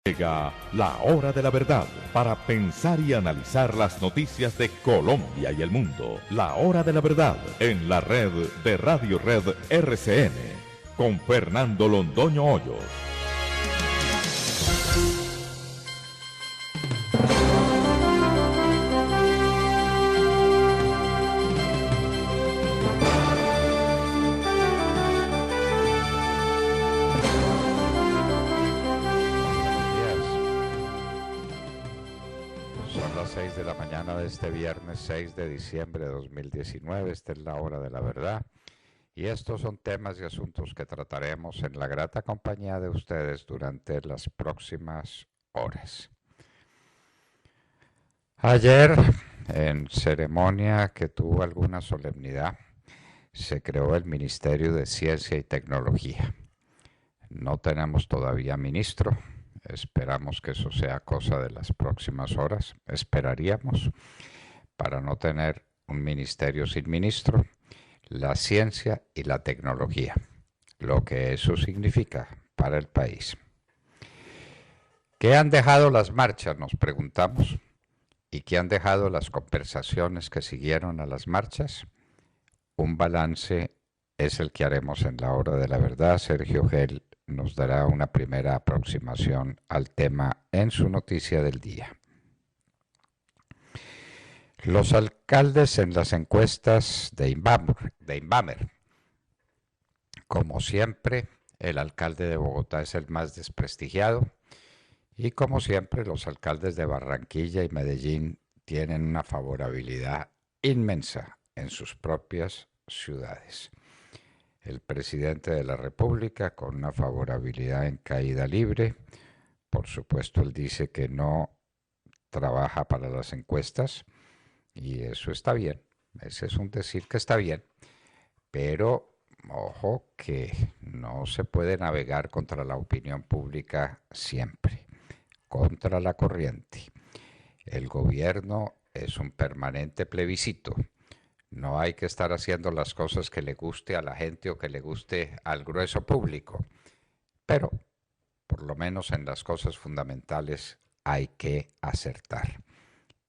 Llega la hora de la verdad para pensar y analizar las noticias de Colombia y el mundo. La hora de la verdad en la red de Radio Red RCN con Fernando Londoño Hoyos. Este viernes 6 de diciembre de 2019, esta es la hora de la verdad y estos son temas y asuntos que trataremos en la grata compañía de ustedes durante las próximas horas. Ayer, en ceremonia que tuvo alguna solemnidad, se creó el Ministerio de Ciencia y Tecnología. No tenemos todavía ministro. Esperamos que eso sea cosa de las próximas horas. Esperaríamos, para no tener un ministerio sin ministro, la ciencia y la tecnología, lo que eso significa para el país. ¿Qué han dejado las marchas?, nos preguntamos. ¿Y qué han dejado las conversaciones que siguieron a las marchas? Un balance es el que haremos en la hora de la verdad. Sergio Gel nos dará una primera aproximación al tema en su noticia del día. Los alcaldes en las encuestas de Inbamer. Como siempre, el alcalde de Bogotá es el más desprestigiado y como siempre los alcaldes de Barranquilla y Medellín tienen una favorabilidad inmensa en sus propias ciudades. El presidente de la República con una favorabilidad en caída libre. Por supuesto, él dice que no trabaja para las encuestas y eso está bien. Ese es un decir que está bien. Pero, ojo, que no se puede navegar contra la opinión pública siempre, contra la corriente. El gobierno es un permanente plebiscito. No hay que estar haciendo las cosas que le guste a la gente o que le guste al grueso público, pero por lo menos en las cosas fundamentales hay que acertar.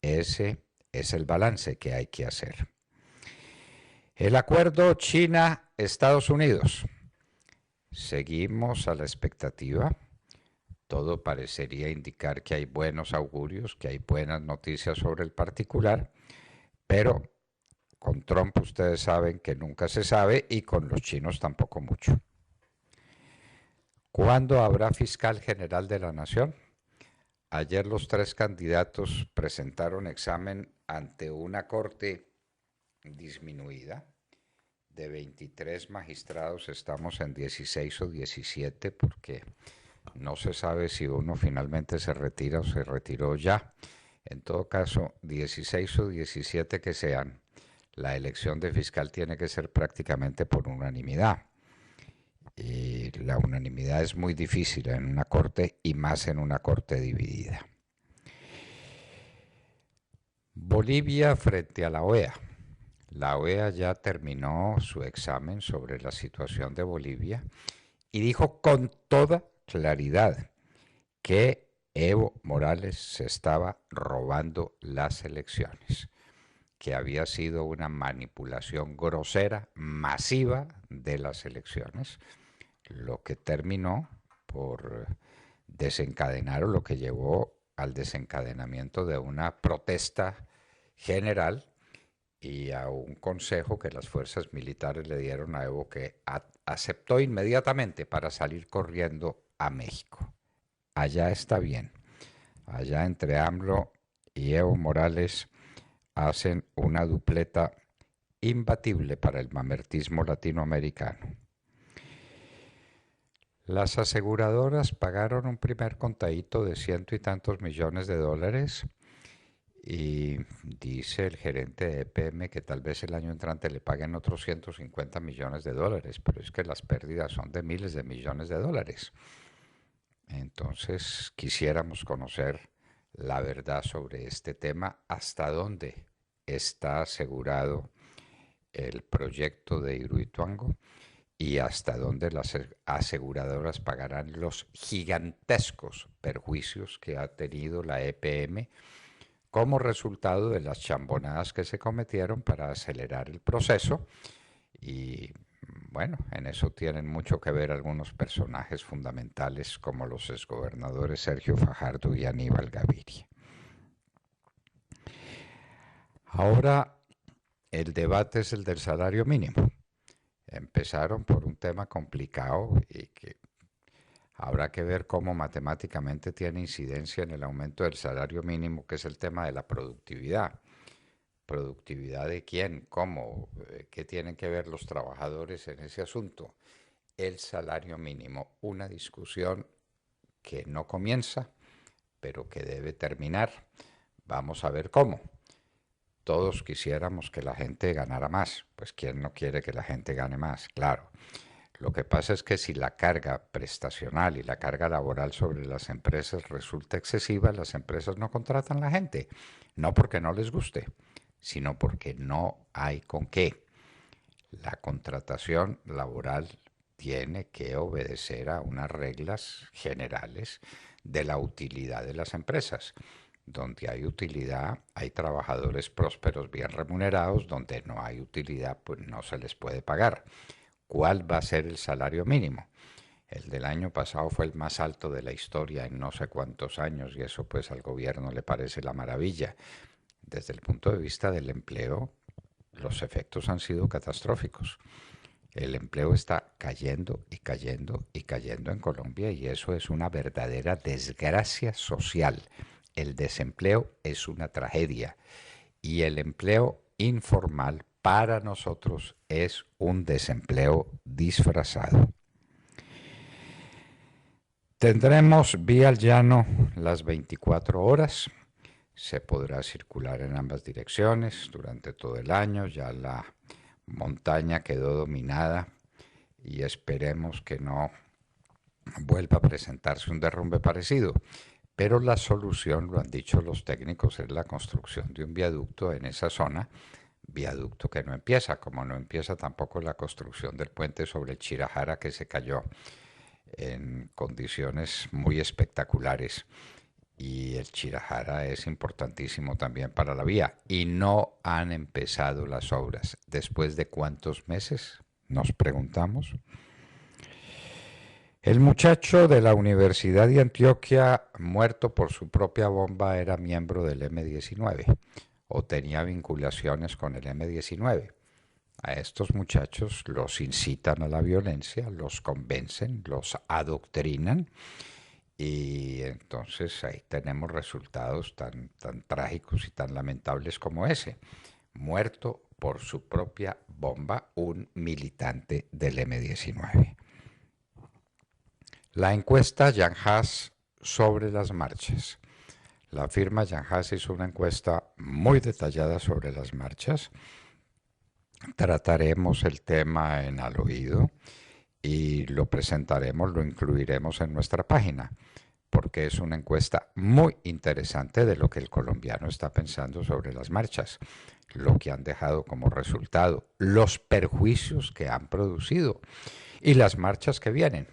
Ese es el balance que hay que hacer. El acuerdo China-Estados Unidos. Seguimos a la expectativa. Todo parecería indicar que hay buenos augurios, que hay buenas noticias sobre el particular, pero con Trump ustedes saben que nunca se sabe y con los chinos tampoco mucho. ¿Cuándo habrá fiscal general de la nación? Ayer los 3 candidatos presentaron examen ante una corte disminuida. De 23 magistrados estamos en 16 o 17 porque no se sabe si uno finalmente se retira o se retiró ya. En todo caso, 16 o 17 que sean, la elección de fiscal tiene que ser prácticamente por unanimidad. Y la unanimidad es muy difícil en una corte y más en una corte dividida. Bolivia frente a la OEA. La OEA ya terminó su examen sobre la situación de Bolivia y dijo con toda claridad que Evo Morales se estaba robando las elecciones, que había sido una manipulación grosera, masiva de las elecciones, lo que terminó por desencadenar o lo que llevó al desencadenamiento de una protesta general y a un consejo que las fuerzas militares le dieron a Evo, que aceptó inmediatamente para salir corriendo a México. Allá está bien. Allá entre AMLO y Evo Morales hacen una dupleta imbatible para el mamertismo latinoamericano. Las aseguradoras pagaron un primer contadito de $100 y tantos millones y dice el gerente de EPM que tal vez el año entrante le paguen otros $150 millones, pero es que las pérdidas son de miles de millones de dólares. Entonces quisiéramos conocer la verdad sobre este tema, hasta dónde está asegurado el proyecto de Hidroituango y hasta dónde las aseguradoras pagarán los gigantescos perjuicios que ha tenido la EPM como resultado de las chambonadas que se cometieron para acelerar el proceso. Y bueno, en eso tienen mucho que ver algunos personajes fundamentales como los exgobernadores Sergio Fajardo y Aníbal Gaviria. Ahora el debate es el del salario mínimo. Empezaron por un tema complicado y que habrá que ver cómo matemáticamente tiene incidencia en el aumento del salario mínimo, que es el tema de la productividad. ¿Productividad de quién? ¿Cómo? ¿Qué tienen que ver los trabajadores en ese asunto? El salario mínimo, una discusión que no comienza, pero que debe terminar. Vamos a ver cómo. Todos quisiéramos que la gente ganara más. Pues ¿quién no quiere que la gente gane más? Claro. Lo que pasa es que si la carga prestacional y la carga laboral sobre las empresas resulta excesiva, las empresas no contratan a la gente. No porque no les guste, sino porque no hay con qué. La contratación laboral tiene que obedecer a unas reglas generales de la utilidad de las empresas. Donde hay utilidad, hay trabajadores prósperos bien remunerados. Donde no hay utilidad, pues no se les puede pagar. ¿Cuál va a ser el salario mínimo? El del año pasado fue el más alto de la historia en no sé cuántos años y eso pues al gobierno le parece la maravilla. Desde el punto de vista del empleo, los efectos han sido catastróficos. El empleo está cayendo y cayendo y cayendo en Colombia y eso es una verdadera desgracia social. El desempleo es una tragedia y el empleo informal para nosotros es un desempleo disfrazado. Tendremos vía al llano las 24 horas. Se podrá circular en ambas direcciones durante todo el año. Ya la montaña quedó dominada y esperemos que no vuelva a presentarse un derrumbe parecido. Pero la solución, lo han dicho los técnicos, es la construcción de un viaducto en esa zona, viaducto que no empieza, como no empieza tampoco la construcción del puente sobre el Chirajara, que se cayó en condiciones muy espectaculares. Y el Chirajara es importantísimo también para la vía. Y no han empezado las obras. ¿Después de cuántos meses? Nos preguntamos. El muchacho de la Universidad de Antioquia, muerto por su propia bomba, era miembro del M-19 o tenía vinculaciones con el M-19. A estos muchachos los incitan a la violencia, los convencen, los adoctrinan y entonces ahí tenemos resultados tan trágicos y tan lamentables como ese. Muerto por su propia bomba un militante del M-19. La encuesta Jan Haas sobre las marchas. La firma Jan Haas hizo una encuesta muy detallada sobre las marchas. Trataremos el tema en al oído y lo presentaremos, lo incluiremos en nuestra página, porque es una encuesta muy interesante de lo que el colombiano está pensando sobre las marchas, lo que han dejado como resultado, los perjuicios que han producido y las marchas que vienen,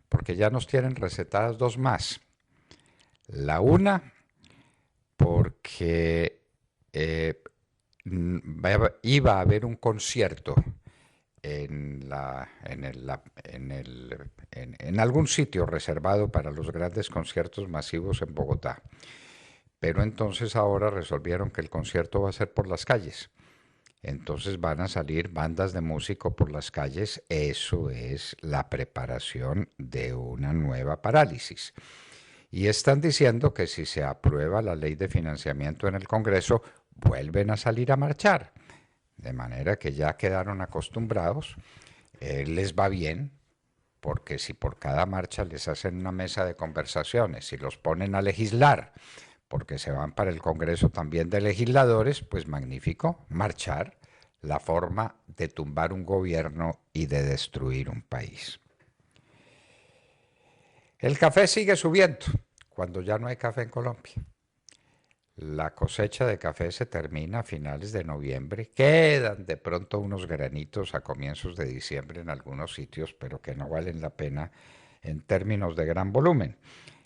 porque ya nos tienen recetadas dos más. La una, porque iba a haber un concierto en algún sitio reservado para los grandes conciertos masivos en Bogotá. Pero entonces ahora resolvieron que el concierto va a ser por las calles. Entonces van a salir bandas de música por las calles. Eso es la preparación de una nueva parálisis. Y están diciendo que si se aprueba la ley de financiamiento en el Congreso, vuelven a salir a marchar. De manera que ya quedaron acostumbrados. Les va bien, porque si por cada marcha les hacen una mesa de conversaciones y los ponen a legislar, porque se van para el Congreso también de legisladores, pues magnífico, marchar, la forma de tumbar un gobierno y de destruir un país. El café sigue subiendo, cuando ya no hay café en Colombia. La cosecha de café se termina a finales de noviembre. Quedan de pronto unos granitos a comienzos de diciembre en algunos sitios, pero que no valen la pena en términos de gran volumen.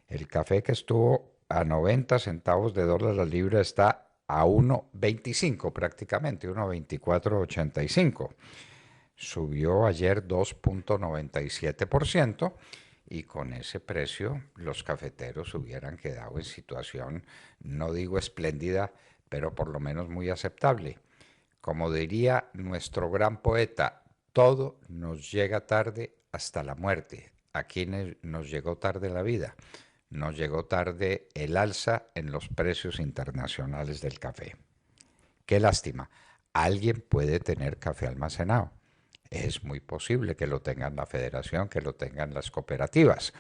El café que estuvo a 90 centavos de dólar la libra está a 1,25 prácticamente, 1,2485. Subió ayer 2,97% y con ese precio los cafeteros hubieran quedado en situación, no digo espléndida, pero por lo menos muy aceptable. Como diría nuestro gran poeta, todo nos llega tarde hasta la muerte. Aquí nos llegó tarde la vida, nos llegó tarde el alza en los precios internacionales del café. Qué lástima, alguien puede tener café almacenado. Es muy posible que lo tengan la federación, que lo tengan las cooperativas.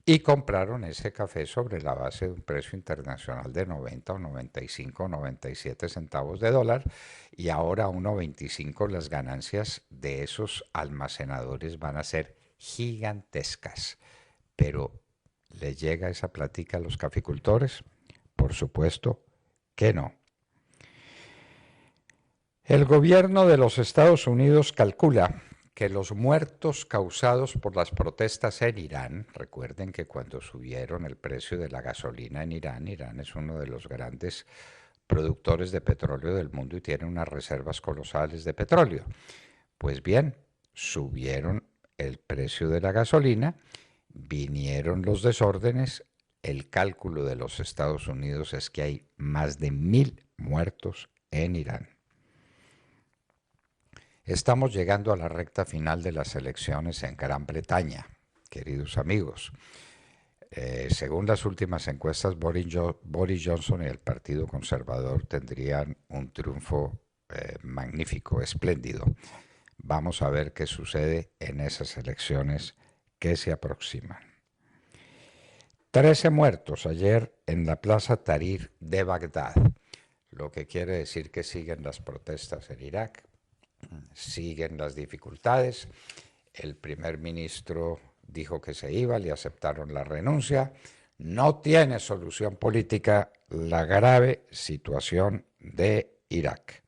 Y compraron ese café sobre la base de un precio internacional de 90 o 95 o 97 centavos de dólar y ahora a 1,25 las ganancias de esos almacenadores van a ser gigantescas. Pero ¿le llega esa plática a los caficultores? Por supuesto que no. El gobierno de los Estados Unidos calcula que los muertos causados por las protestas en Irán, recuerden que cuando subieron el precio de la gasolina en Irán, Irán es uno de los grandes productores de petróleo del mundo y tiene unas reservas colosales de petróleo. Pues bien, subieron el precio de la gasolina, vinieron los desórdenes, el cálculo de los Estados Unidos es que hay más de 1.000 muertos en Irán. Estamos llegando a la recta final de las elecciones en Gran Bretaña, queridos amigos. Según las últimas encuestas, Boris Johnson y el Partido Conservador tendrían un triunfo magnífico, espléndido. Vamos a ver qué sucede en esas elecciones que se aproximan. 13 muertos ayer en la Plaza Tahrir de Bagdad, lo que quiere decir que siguen las protestas en Irak. Siguen las dificultades. El primer ministro dijo que se iba, le aceptaron la renuncia. No tiene solución política la grave situación de Irak.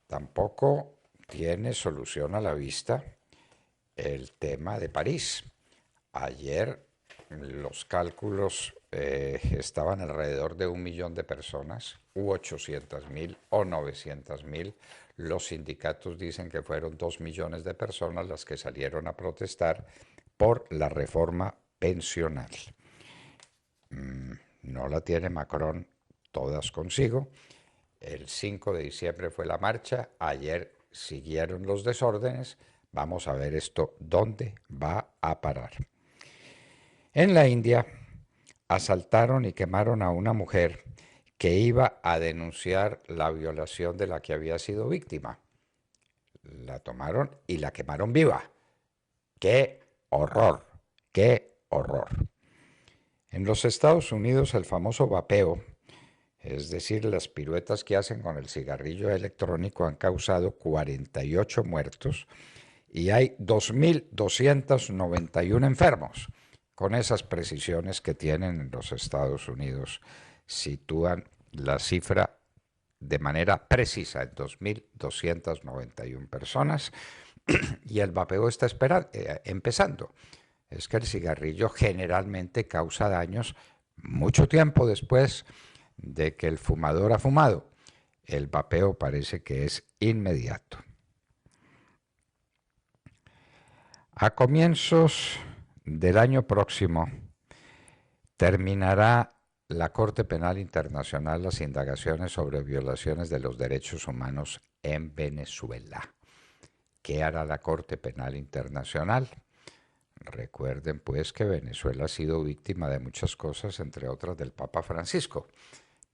Tampoco tiene solución a la vista el tema de París. Ayer los cálculos estaban alrededor de 1 millón de personas, u 800.000 o 900.000. Los sindicatos dicen que fueron 2 millones de personas las que salieron a protestar por la reforma pensional. No la tiene Macron todas consigo. El 5 de diciembre fue la marcha, ayer siguieron los desórdenes. Vamos a ver esto dónde va a parar. En la India asaltaron y quemaron a una mujer que iba a denunciar la violación de la que había sido víctima. La tomaron y la quemaron viva. ¡Qué horror! ¡Qué horror! En los Estados Unidos el famoso vapeo, es decir, las piruetas que hacen con el cigarrillo electrónico, han causado 48 muertos y hay 2.291 enfermos. Con esas precisiones que tienen en los Estados Unidos, sitúan la cifra de manera precisa en 2.291 personas y el vapeo está empezando. Es que el cigarrillo generalmente causa daños mucho tiempo después de que el fumador ha fumado. El vapeo parece que es inmediato. A comienzos del año próximo terminará la Corte Penal Internacional las indagaciones sobre violaciones de los derechos humanos en Venezuela. ¿Qué hará la Corte Penal Internacional? Recuerden pues que Venezuela ha sido víctima de muchas cosas, entre otras del Papa Francisco,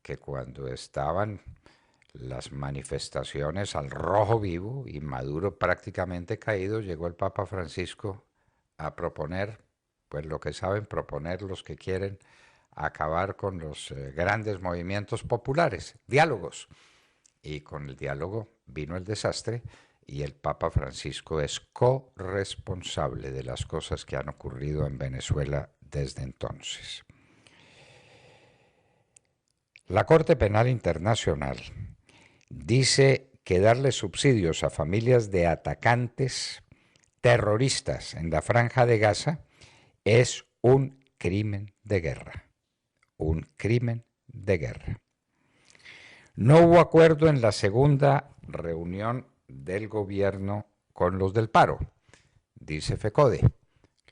que cuando estaban las manifestaciones al rojo vivo y Maduro prácticamente caído, llegó el Papa Francisco a proponer, pues lo que saben proponer los que quieren acabar con los grandes movimientos populares, diálogos. Y con el diálogo vino el desastre y el Papa Francisco es corresponsable de las cosas que han ocurrido en Venezuela desde entonces. La Corte Penal Internacional dice que darle subsidios a familias de atacantes terroristas en la Franja de Gaza es un crimen de guerra. Un crimen de guerra. No hubo acuerdo en la segunda reunión del gobierno con los del paro, dice FECODE,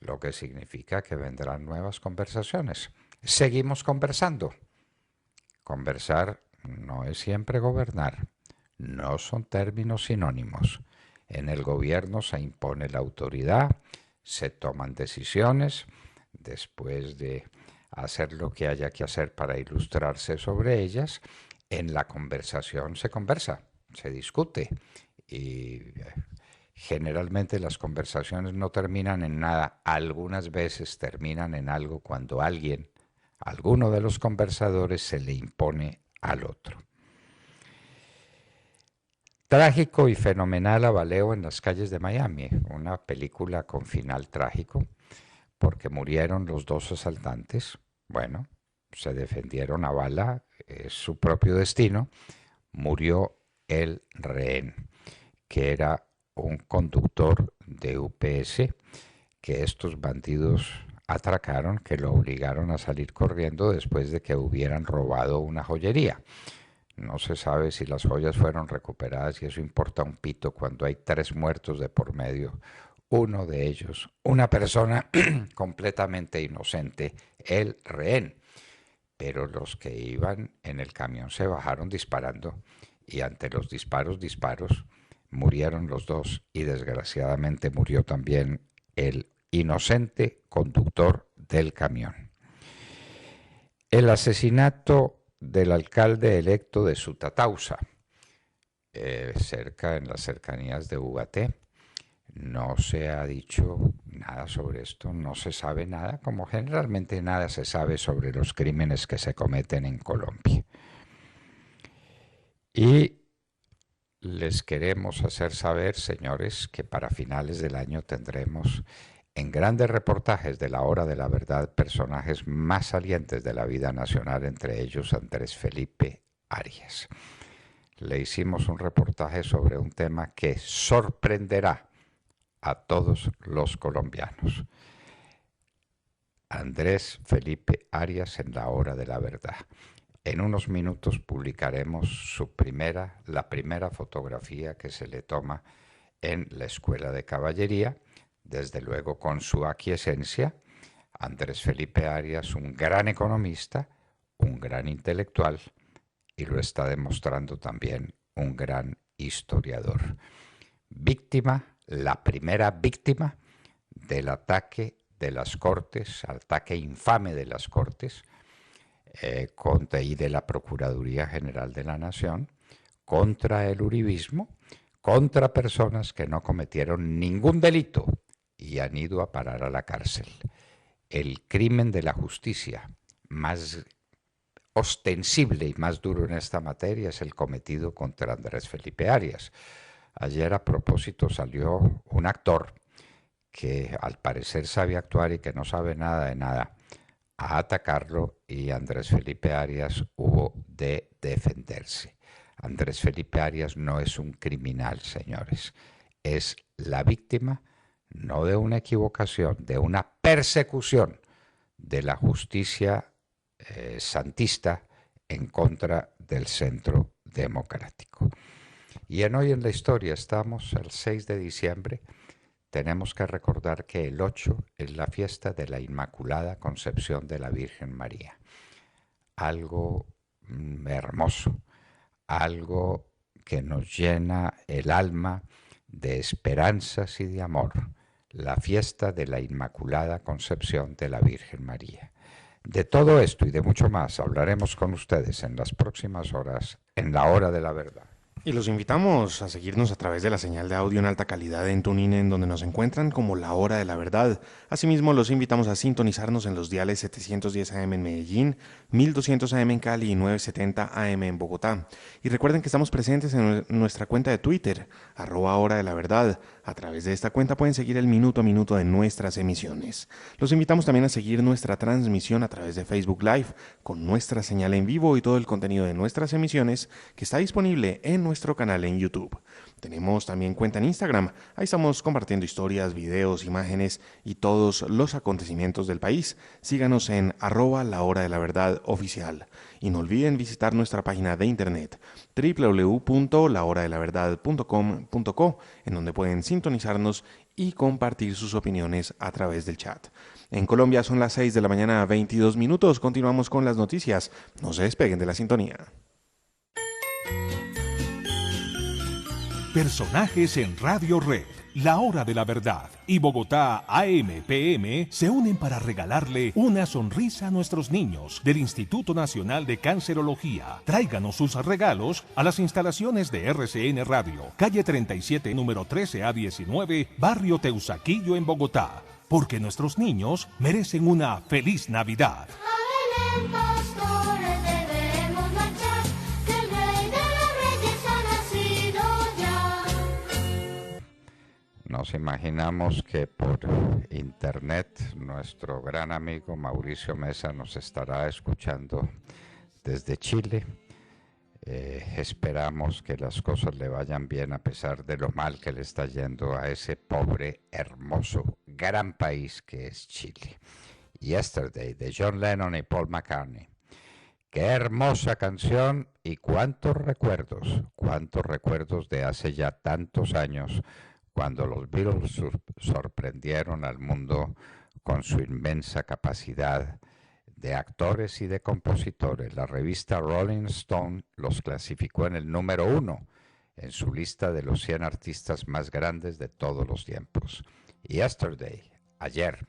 lo que significa que vendrán nuevas conversaciones. Seguimos conversando. Conversar no es siempre gobernar, no son términos sinónimos. En el gobierno se impone la autoridad, se toman decisiones, después de hacer lo que haya que hacer para ilustrarse sobre ellas, en la conversación se conversa, se discute y generalmente las conversaciones no terminan en nada, algunas veces terminan en algo cuando alguno de los conversadores se le impone al otro. Trágico y fenomenal abaleo en las calles de Miami, una película con final trágico, porque murieron los dos asaltantes. Bueno, se defendieron a bala, es su propio destino. Murió el rehén, que era un conductor de UPS, que estos bandidos atracaron, que lo obligaron a salir corriendo después de que hubieran robado una joyería. No se sabe si las joyas fueron recuperadas y eso importa un pito cuando hay 3 muertos de por medio. Uno de ellos, una persona completamente inocente, el rehén. Pero los que iban en el camión se bajaron disparando y ante los disparos, murieron los dos y desgraciadamente murió también el inocente conductor del camión. El asesinato del alcalde electo de Sutatausa, en las cercanías de Ubaté. No se ha dicho nada sobre esto, no se sabe nada, como generalmente nada se sabe sobre los crímenes que se cometen en Colombia. Y les queremos hacer saber, señores, que para finales del año tendremos en grandes reportajes de la Hora de la Verdad personajes más salientes de la vida nacional, entre ellos Andrés Felipe Arias. Le hicimos un reportaje sobre un tema que sorprenderá a todos los colombianos. Andrés Felipe Arias en la Hora de la Verdad. En unos minutos publicaremos la primera fotografía que se le toma en la Escuela de Caballería, desde luego con su aquiescencia. Andrés Felipe Arias, un gran economista, un gran intelectual, y lo está demostrando también un gran historiador. La primera víctima del ataque de las Cortes, ataque infame de las Cortes, y de la Procuraduría General de la Nación, contra el uribismo, contra personas que no cometieron ningún delito y han ido a parar a la cárcel. El crimen de la justicia más ostensible y más duro en esta materia es el cometido contra Andrés Felipe Arias. Ayer a propósito salió un actor que al parecer sabe actuar y que no sabe nada de nada a atacarlo y Andrés Felipe Arias hubo de defenderse. Andrés Felipe Arias no es un criminal, señores. Es la víctima no de una equivocación, de una persecución de la justicia santista en contra del centro democrático. Y en Hoy en la Historia estamos el 6 de diciembre. Tenemos que recordar que el 8 es la fiesta de la Inmaculada Concepción de la Virgen María. Algo hermoso, algo que nos llena el alma de esperanzas y de amor. La fiesta de la Inmaculada Concepción de la Virgen María. De todo esto y de mucho más hablaremos con ustedes en las próximas horas en la Hora de la Verdad. Y los invitamos a seguirnos a través de la señal de audio en alta calidad en TuneIn, en donde nos encuentran como La Hora de la Verdad. Asimismo, los invitamos a sintonizarnos en los diales 710 AM en Medellín, 1200 AM en Cali y 970 AM en Bogotá. Y recuerden que estamos presentes en nuestra cuenta de Twitter, @Hora de la Verdad. A través de esta cuenta pueden seguir el minuto a minuto de nuestras emisiones. Los invitamos también a seguir nuestra transmisión a través de Facebook Live, con nuestra señal en vivo y todo el contenido de nuestras emisiones que está disponible en nuestro canal en YouTube. Tenemos también cuenta en Instagram. Ahí estamos compartiendo historias, videos, imágenes y todos los acontecimientos del país. Síganos en @La Hora de la Verdad oficial. Y no olviden visitar nuestra página de internet www.lahoradelaverdad.com.co, en donde pueden sintonizarnos y compartir sus opiniones a través del chat. En Colombia son las 6 de la mañana, 22 minutos. Continuamos con las noticias. No se despeguen de la sintonía. Personajes en Radio Red, La Hora de la Verdad y Bogotá AM/PM se unen para regalarle una sonrisa a nuestros niños del Instituto Nacional de Cancerología. Tráiganos sus regalos a las instalaciones de RCN Radio, calle 37, número 13A19, barrio Teusaquillo en Bogotá, porque nuestros niños merecen una feliz Navidad. Nos imaginamos que por internet nuestro gran amigo Mauricio Mesa nos estará escuchando desde Chile. Esperamos que las cosas le vayan bien a pesar de lo mal que le está yendo a ese pobre, hermoso, gran país que es Chile. Yesterday, de John Lennon y Paul McCartney. Qué hermosa canción y cuántos recuerdos de hace ya tantos años, cuando los Beatles sorprendieron al mundo con su inmensa capacidad de actores y de compositores. La revista Rolling Stone los clasificó en el número 1 en su lista de los 100 artistas más grandes de todos los tiempos. Yesterday, ayer.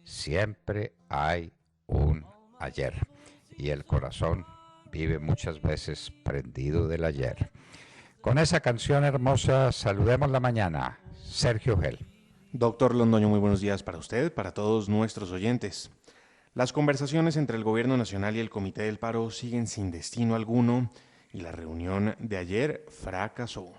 Siempre hay un ayer. Y el corazón vive muchas veces prendido del ayer. Con esa canción hermosa, saludemos la mañana. Sergio Gel. Doctor Londoño, muy buenos días para usted, para todos nuestros oyentes. Las conversaciones entre el Gobierno Nacional y el Comité del Paro siguen sin destino alguno y la reunión de ayer fracasó.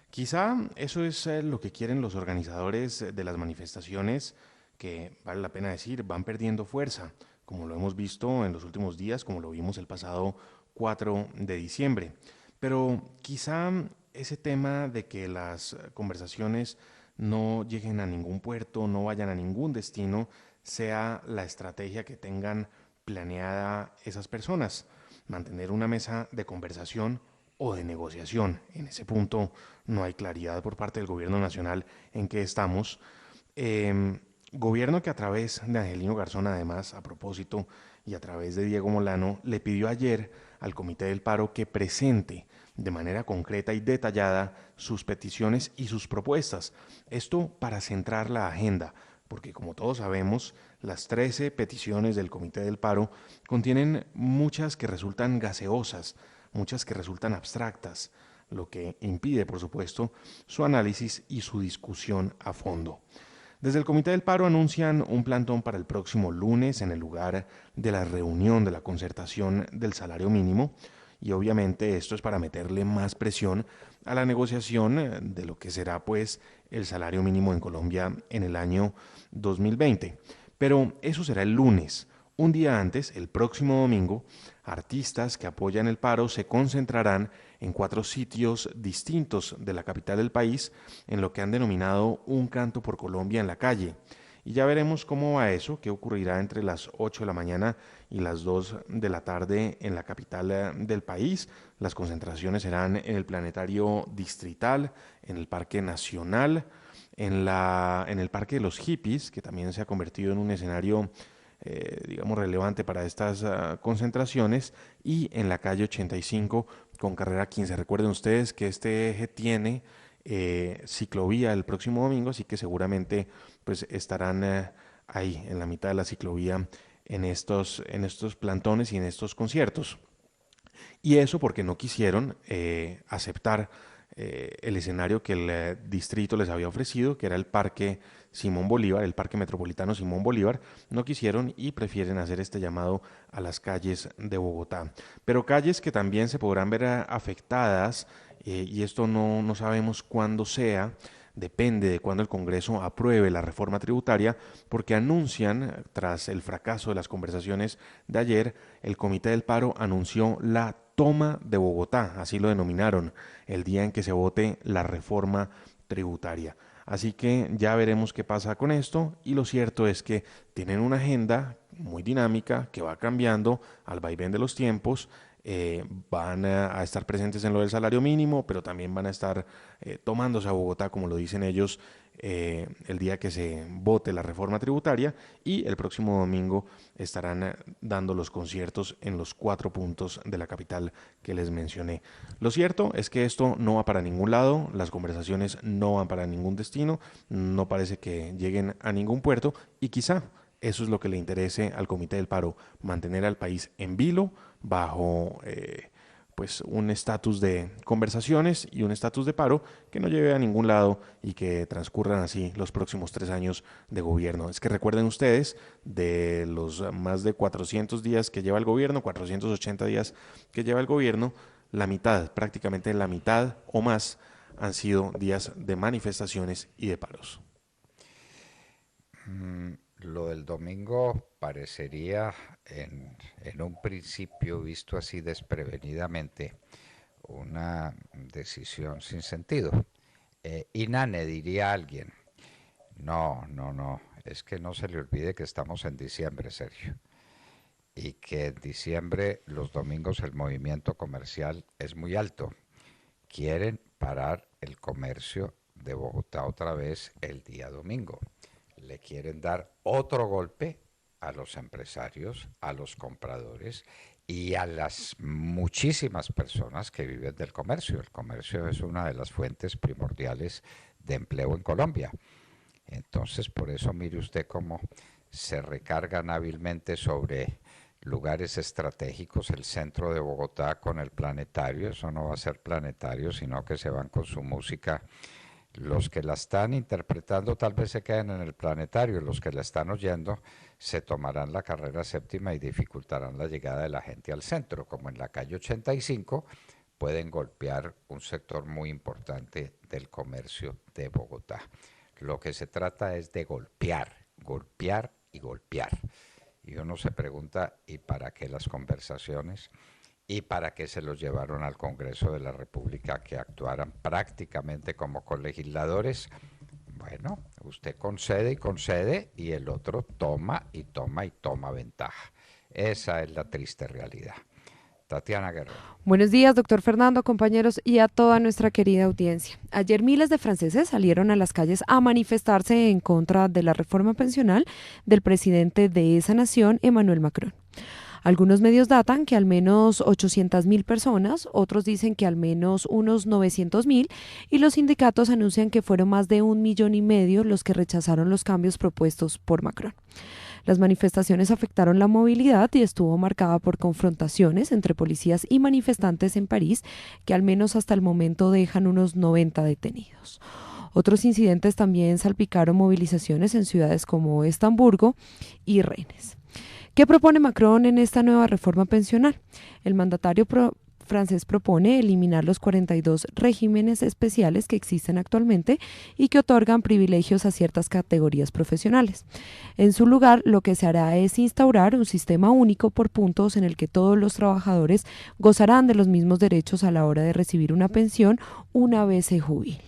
Quizá eso es lo que quieren los organizadores de las manifestaciones, que, vale la pena decir, van perdiendo fuerza, como lo hemos visto en los últimos días, como lo vimos el pasado 4 de diciembre. Pero quizá ese tema de que las conversaciones no lleguen a ningún puerto, no vayan a ningún destino, sea la estrategia que tengan planeada esas personas. Mantener una mesa de conversación o de negociación. En ese punto no hay claridad por parte del gobierno nacional en qué estamos. Gobierno que a través de Angelino Garzón, además, a propósito, y a través de Diego Molano, le pidió ayer al Comité del Paro que presente de manera concreta y detallada sus peticiones y sus propuestas. Esto para centrar la agenda, porque como todos sabemos, las 13 peticiones del Comité del Paro contienen muchas que resultan gaseosas, muchas que resultan abstractas, lo que impide, por supuesto, su análisis y su discusión a fondo. Desde el Comité del Paro anuncian un plantón para el próximo lunes en el lugar de la reunión de la concertación del salario mínimo, y obviamente esto es para meterle más presión a la negociación de lo que será pues el salario mínimo en Colombia en el año 2020. Pero eso será el lunes. Un día antes, el próximo domingo, artistas que apoyan el paro se concentrarán en 4 sitios distintos de la capital del país en lo que han denominado Un Canto por Colombia en la calle. Y ya veremos cómo va eso, qué ocurrirá entre las 8 de la mañana y las 2 de la tarde en la capital del país. Las concentraciones serán en el Planetario Distrital, en el Parque Nacional, en el Parque de los Hippies, que también se ha convertido en un escenario digamos, relevante para estas concentraciones, y en la calle 85 con carrera 15. Recuerden ustedes que este eje tiene ciclovía el próximo domingo, así que seguramente pues estarán ahí en la mitad de la ciclovía en estos plantones y en estos conciertos. Y eso porque no quisieron aceptar el escenario que el distrito les había ofrecido, que era el Parque Simón Bolívar, el Parque Metropolitano Simón Bolívar. No quisieron y prefieren hacer este llamado a las calles de Bogotá. Pero calles que también se podrán ver afectadas, y esto no sabemos cuándo sea. Depende de cuándo el Congreso apruebe la reforma tributaria, porque anuncian, tras el fracaso de las conversaciones de ayer, el Comité del Paro anunció la toma de Bogotá, así lo denominaron, el día en que se vote la reforma tributaria. Así que ya veremos qué pasa con esto, y lo cierto es que tienen una agenda muy dinámica que va cambiando al vaivén de los tiempos. Van a estar presentes en lo del salario mínimo, pero también van a estar tomándose a Bogotá, como lo dicen ellos, el día que se vote la reforma tributaria, y el próximo domingo estarán dando los conciertos en los 4 puntos de la capital que les mencioné. Lo cierto es que esto no va para ningún lado, las conversaciones no van para ningún destino, no parece que lleguen a ningún puerto, y quizá eso es lo que le interese al Comité del Paro, mantener al país en vilo, bajo pues un estatus de conversaciones y un estatus de paro que no lleve a ningún lado, y que transcurran así los próximos 3 años de gobierno. Es que recuerden ustedes, de los más de 400 días que lleva el gobierno, 480 días que lleva el gobierno, la mitad, prácticamente la mitad o más, han sido días de manifestaciones y de paros. Lo del domingo parecería, en un principio, visto así desprevenidamente, una decisión sin sentido. Inane, diría alguien. No, es que no se le olvide que estamos en diciembre, Sergio, y que en diciembre los domingos el movimiento comercial es muy alto. Quieren parar el comercio de Bogotá otra vez el día domingo. Le quieren dar otro golpe a los empresarios, a los compradores y a las muchísimas personas que viven del comercio. El comercio es una de las fuentes primordiales de empleo en Colombia. Entonces, por eso mire usted cómo se recargan hábilmente sobre lugares estratégicos, el centro de Bogotá con el planetario. Eso no va a ser planetario, sino que se van con su música. Los que la están interpretando tal vez se queden en el planetario, los que la están oyendo se tomarán la carrera séptima y dificultarán la llegada de la gente al centro. Como en la calle 85, pueden golpear un sector muy importante del comercio de Bogotá. Lo que se trata es de golpear, golpear y golpear. Y uno se pregunta, ¿y para qué las conversaciones? ¿Y para qué se los llevaron al Congreso de la República, que actuaran prácticamente como colegisladores? Bueno, usted concede y concede, y el otro toma y toma y toma ventaja. Esa es la triste realidad. Tatiana Guerrero. Buenos días, doctor Fernando, compañeros, y a toda nuestra querida audiencia. Ayer miles de franceses salieron a las calles a manifestarse en contra de la reforma pensional del presidente de esa nación, Emmanuel Macron. Algunos medios datan que al menos 800.000 personas, otros dicen que al menos unos 900.000, y los sindicatos anuncian que fueron más de 1,5 millones los que rechazaron los cambios propuestos por Macron. Las manifestaciones afectaron la movilidad y estuvo marcada por confrontaciones entre policías y manifestantes en París, que al menos hasta el momento dejan unos 90 detenidos. Otros incidentes también salpicaron movilizaciones en ciudades como Estamburgo y Rennes. ¿Qué propone Macron en esta nueva reforma pensional? El mandatario francés propone eliminar los 42 regímenes especiales que existen actualmente y que otorgan privilegios a ciertas categorías profesionales. En su lugar, lo que se hará es instaurar un sistema único por puntos en el que todos los trabajadores gozarán de los mismos derechos a la hora de recibir una pensión una vez se jubilen.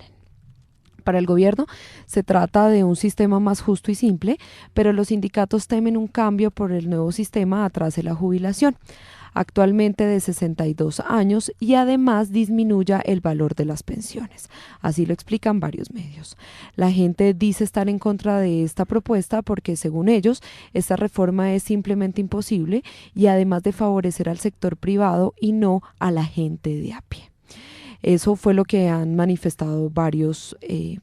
Para el gobierno se trata de un sistema más justo y simple, pero los sindicatos temen un cambio por el nuevo sistema atrás de la jubilación, actualmente de 62 años, y además disminuya el valor de las pensiones. Así lo explican varios medios. La gente dice estar en contra de esta propuesta porque, según ellos, esta reforma es simplemente imposible y además de favorecer al sector privado y no a la gente de a pie. Eso fue lo que han manifestado varias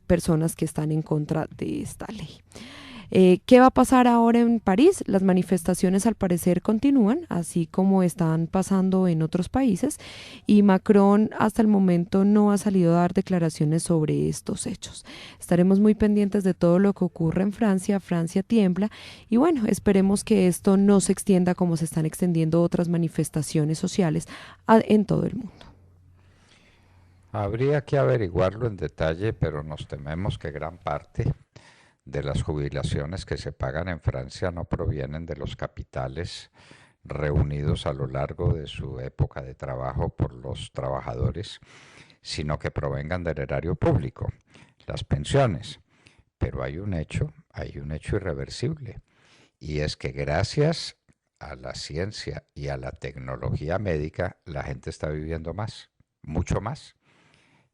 personas que están en contra de esta ley. ¿Qué va a pasar ahora en París? Las manifestaciones al parecer continúan, así como están pasando en otros países, y Macron hasta el momento no ha salido a dar declaraciones sobre estos hechos. Estaremos muy pendientes de todo lo que ocurre en Francia. Francia tiembla y bueno, esperemos que esto no se extienda como se están extendiendo otras manifestaciones sociales en todo el mundo. Habría que averiguarlo en detalle, pero nos tememos que gran parte de las jubilaciones que se pagan en Francia no provienen de los capitales reunidos a lo largo de su época de trabajo por los trabajadores, sino que provengan del erario público, las pensiones. Pero hay un hecho irreversible, y es que gracias a la ciencia y a la tecnología médica, la gente está viviendo más, mucho más.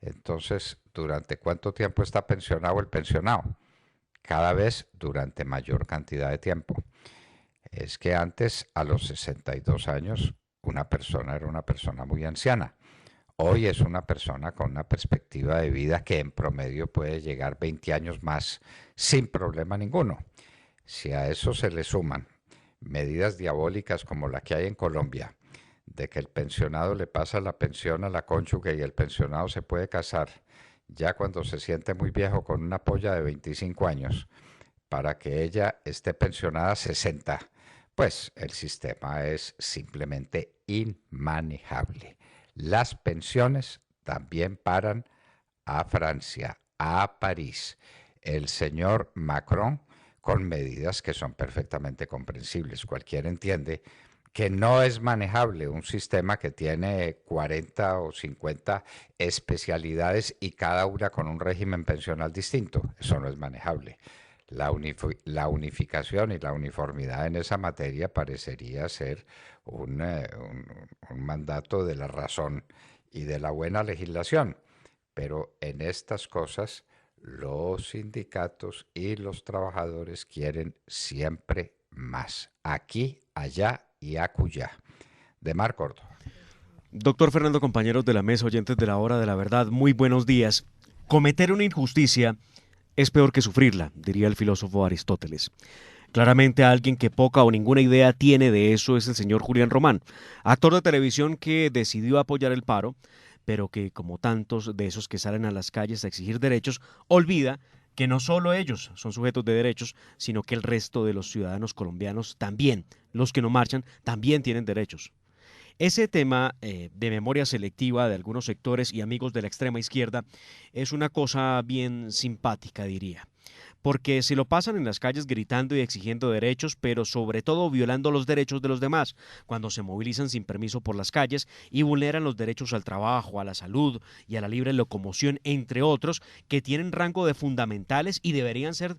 Entonces, ¿durante cuánto tiempo está pensionado el pensionado? Cada vez durante mayor cantidad de tiempo. Es que antes, a los 62 años, una persona era una persona muy anciana. Hoy es una persona con una perspectiva de vida que en promedio puede llegar 20 años más sin problema ninguno. Si a eso se le suman medidas diabólicas como la que hay en Colombia, de que el pensionado le pasa la pensión a la cónyuge y el pensionado se puede casar ya cuando se siente muy viejo con una polla de 25 años para que ella esté pensionada a 60, pues el sistema es simplemente inmanejable. Las pensiones también paran a Francia, a París. El señor Macron, con medidas que son perfectamente comprensibles. Cualquiera entiende que no es manejable un sistema que tiene 40 o 50 especialidades y cada una con un régimen pensional distinto. Eso no es manejable. La unificación y la uniformidad en esa materia parecería ser un mandato de la razón y de la buena legislación, pero en estas cosas los sindicatos y los trabajadores quieren siempre más, aquí, allá y acullá. De Mar Córdoba. Doctor Fernando, compañeros de la mesa, oyentes de la Hora de la Verdad, muy buenos días. Cometer una injusticia es peor que sufrirla, diría el filósofo Aristóteles. Claramente alguien que poca o ninguna idea tiene de eso es el señor Julián Román, actor de televisión que decidió apoyar el paro, pero que, como tantos de esos que salen a las calles a exigir derechos, olvida que no solo ellos son sujetos de derechos, sino que el resto de los ciudadanos colombianos también, los que no marchan, también tienen derechos. Ese tema de memoria selectiva de algunos sectores y amigos de la extrema izquierda es una cosa bien simpática, diría, porque se lo pasan en las calles gritando y exigiendo derechos, pero sobre todo violando los derechos de los demás, cuando se movilizan sin permiso por las calles y vulneran los derechos al trabajo, a la salud y a la libre locomoción, entre otros, que tienen rango de fundamentales y deberían ser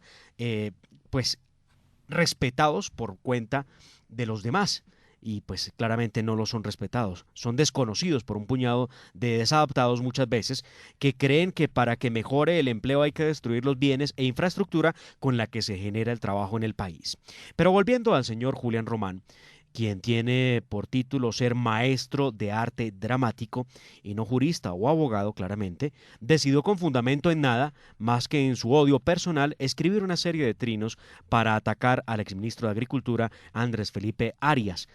respetados por cuenta de los demás. Y pues claramente no lo son respetados, son desconocidos por un puñado de desadaptados muchas veces que creen que para que mejore el empleo hay que destruir los bienes e infraestructura con la que se genera el trabajo en el país. Pero volviendo al señor Julián Román, quien tiene por título ser maestro de arte dramático y no jurista o abogado claramente, decidió con fundamento en nada más que en su odio personal escribir una serie de trinos para atacar al exministro de Agricultura Andrés Felipe Arias,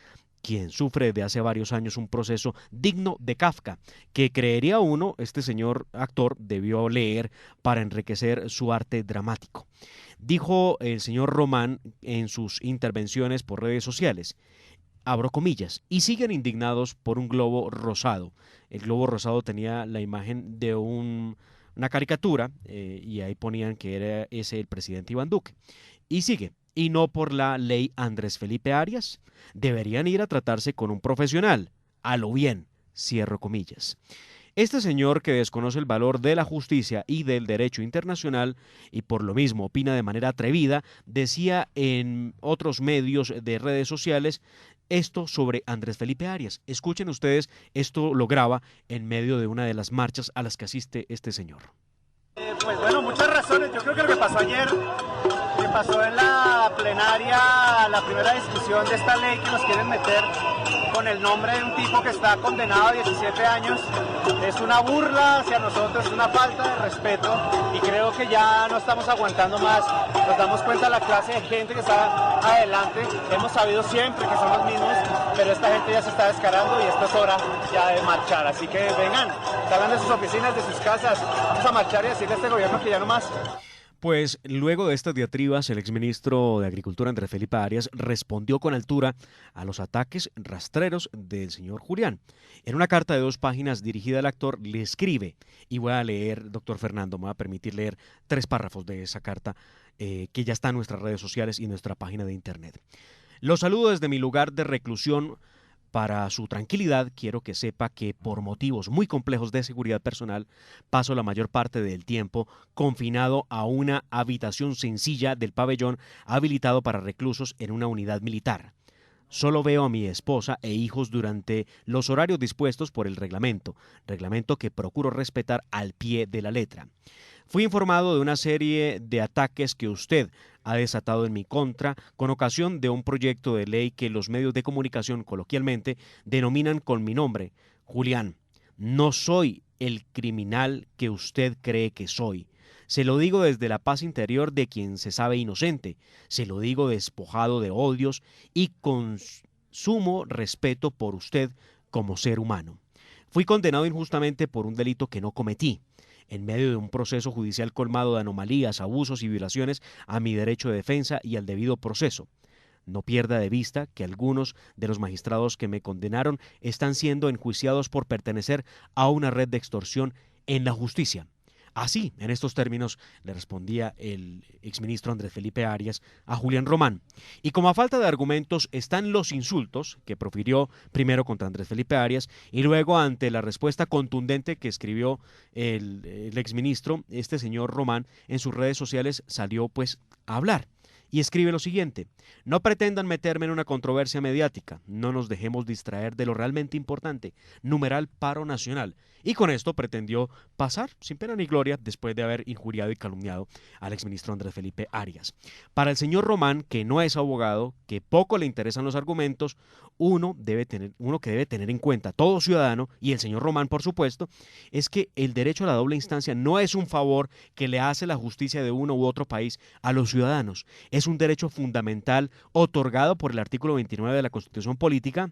quien sufre desde hace varios años un proceso digno de Kafka, que creería uno, este señor actor debió leer para enriquecer su arte dramático. Dijo el señor Román en sus intervenciones por redes sociales, abro comillas, y siguen indignados por un globo rosado. El globo rosado tenía la imagen de una caricatura y ahí ponían que era ese el presidente Iván Duque. Y sigue, y no por la ley Andrés Felipe Arias. Deberían ir a tratarse con un profesional, a lo bien, cierro comillas. Este señor que desconoce el valor de la justicia y del derecho internacional y por lo mismo opina de manera atrevida, decía en otros medios de redes sociales esto sobre Andrés Felipe Arias. Escuchen ustedes, esto lo graba en medio de una de las marchas a las que asiste este señor. Pues bueno, muchas razones. Yo creo que lo que pasó ayer, que pasó en la plenaria, la primera discusión de esta ley que nos quieren meter, con el nombre de un tipo que está condenado a 17 años. Es una burla hacia nosotros, es una falta de respeto y creo que ya no estamos aguantando más. Nos damos cuenta de la clase de gente que está adelante. Hemos sabido siempre que son los mismos, pero esta gente ya se está descarando y esto es hora ya de marchar. Así que vengan, salgan de sus oficinas, de sus casas, vamos a marchar y decirle a este gobierno que ya no más. Pues luego de estas diatribas, el exministro de Agricultura, Andrés Felipe Arias, respondió con altura a los ataques rastreros del señor Julián. En una carta de 2 páginas dirigida al actor, le escribe, y voy a leer, doctor Fernando, me va a permitir leer 3 párrafos de esa carta que ya está en nuestras redes sociales y en nuestra página de internet. Los saludo desde mi lugar de reclusión. Para su tranquilidad, quiero que sepa que por motivos muy complejos de seguridad personal, paso la mayor parte del tiempo confinado a una habitación sencilla del pabellón habilitado para reclusos en una unidad militar. Solo veo a mi esposa e hijos durante los horarios dispuestos por el reglamento que procuro respetar al pie de la letra. Fui informado de una serie de ataques que usted ha desatado en mi contra con ocasión de un proyecto de ley que los medios de comunicación coloquialmente denominan con mi nombre, Julián. No soy el criminal que usted cree que soy. Se lo digo desde la paz interior de quien se sabe inocente. Se lo digo despojado de odios y con sumo respeto por usted como ser humano. Fui condenado injustamente por un delito que no cometí, en medio de un proceso judicial colmado de anomalías, abusos y violaciones a mi derecho de defensa y al debido proceso. No pierda de vista que algunos de los magistrados que me condenaron están siendo enjuiciados por pertenecer a una red de extorsión en la justicia. Así, en estos términos, le respondía el exministro Andrés Felipe Arias a Julián Román. Y como a falta de argumentos están los insultos que profirió primero contra Andrés Felipe Arias y luego ante la respuesta contundente que escribió el exministro, este señor Román, en sus redes sociales salió pues a hablar. Y escribe lo siguiente: no pretendan meterme en una controversia mediática, no nos dejemos distraer de lo realmente importante, numeral paro nacional. Y con esto pretendió pasar sin pena ni gloria después de haber injuriado y calumniado al exministro Andrés Felipe Arias. Para el señor Román, que no es abogado, que poco le interesan los argumentos, uno que debe tener en cuenta todo ciudadano, y el señor Román por supuesto, es que el derecho a la doble instancia no es un favor que le hace la justicia de uno u otro país a los ciudadanos. Es un derecho fundamental otorgado por el artículo 29 de la Constitución Política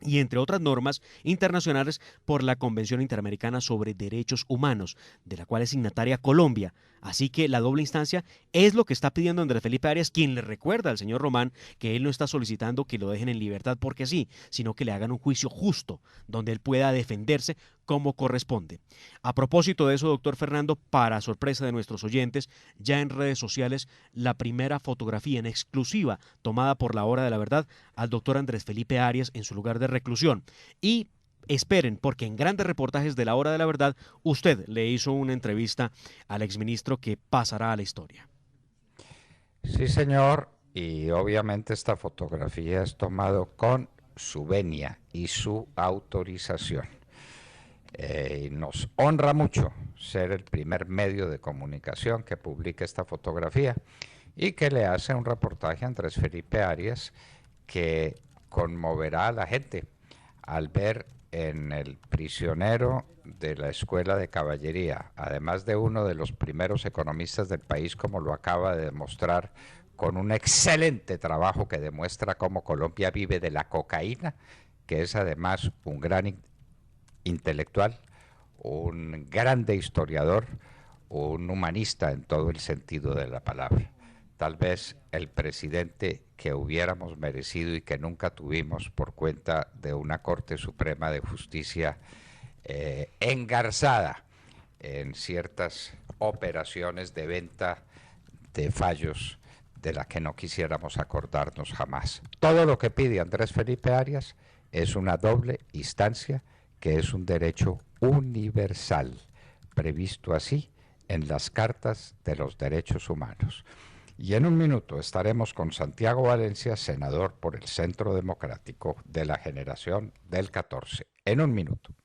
y entre otras normas internacionales por la Convención Interamericana sobre Derechos Humanos, de la cual es signataria Colombia. Así que la doble instancia es lo que está pidiendo Andrés Felipe Arias, quien le recuerda al señor Román que él no está solicitando que lo dejen en libertad porque sí, sino que le hagan un juicio justo, donde él pueda defenderse como corresponde. A propósito de eso, doctor Fernando, para sorpresa de nuestros oyentes, ya en redes sociales, la primera fotografía en exclusiva tomada por La Hora de la Verdad al doctor Andrés Felipe Arias en su lugar de reclusión. Y esperen, porque en grandes reportajes de La Hora de la Verdad, usted le hizo una entrevista al exministro que pasará a la historia. Sí, señor, y obviamente esta fotografía es tomado con su venia y su autorización. Nos honra mucho ser el primer medio de comunicación que publica esta fotografía y que le hace un reportaje a Andrés Felipe Arias que conmoverá a la gente al ver en el prisionero de la Escuela de Caballería, además de uno de los primeros economistas del país, como lo acaba de demostrar con un excelente trabajo que demuestra cómo Colombia vive de la cocaína, que es además un gran intelectual, un grande historiador, un humanista en todo el sentido de la palabra. Tal vez el presidente que hubiéramos merecido y que nunca tuvimos por cuenta de una Corte Suprema de Justicia engarzada en ciertas operaciones de venta de fallos de la que no quisiéramos acordarnos jamás. Todo lo que pide Andrés Felipe Arias es una doble instancia, que es un derecho universal, previsto así en las Cartas de los Derechos Humanos. Y en un minuto estaremos con Santiago Valencia, senador por el Centro Democrático de la Generación del 14. En un minuto.